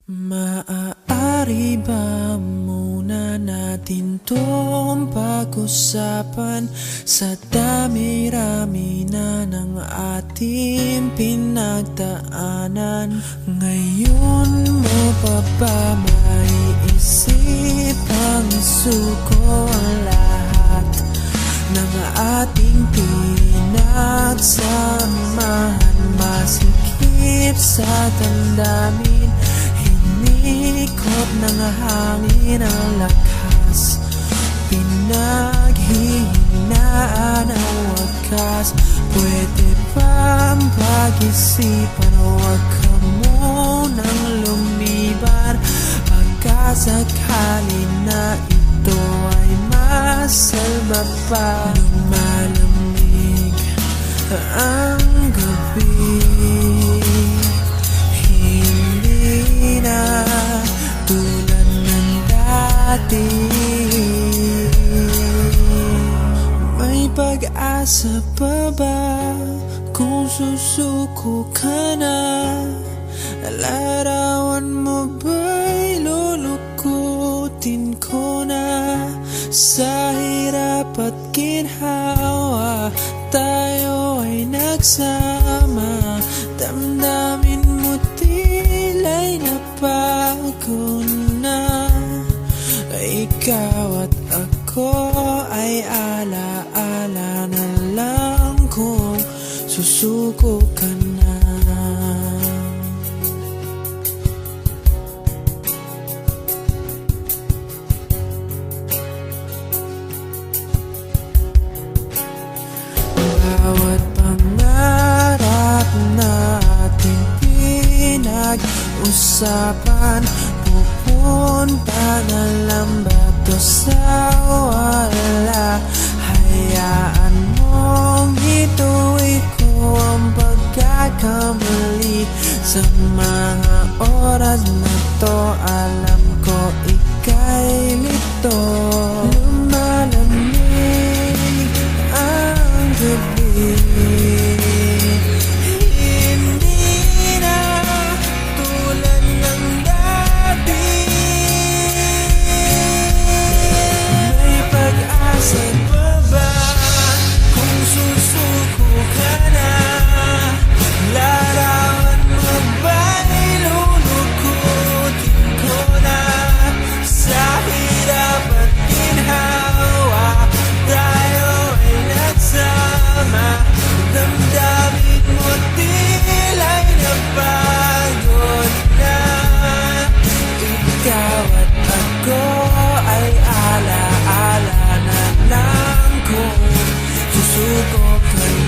Maaari ba muna natin tong pag-usapan sa dami-rami na ng ating pinagdaanan? Ngayon mo pa ba maiisip ang isuko ang lahat ng ating pinagsamahan? Masikip sa damdamin, hinikot ng hangin ang lakas, pinaghihinaan ang wakas. Pwede bang pag-isipan, huwag ka munang lumiban? Pagkasakali na ito ay masalba pa. Lumalamig ang gabi, hindi na tulad ng dati. May pag-asa pa ba kung susuko ka na? Larawan mo ba'y lulukutin ko na? Sa hirap at ginhawa tayo ay nagsama. Damdamin mo tila'y nabago na. Ikaw at ako ay ala-ala na lang kung susuko ka na. Bawat pangarap natin pinag-usapan, pupunta na lang ba to sa wala? Hayaan mong ituloy ko ang pagkakamali. Sa mga oras na to, alam ko ika'y lito. Lumalamig ang gabi, hindi na tulad ng dati. May pag-asa pa ba kung susuko ka na? Larawan mo ba'y lulukutin ko na? Sa hirap at ginhawa tayo ay nagsama. Damdamin mo tila'y napagod na. Ikaw at ako ay ala-ala na lang kung susuko ka na.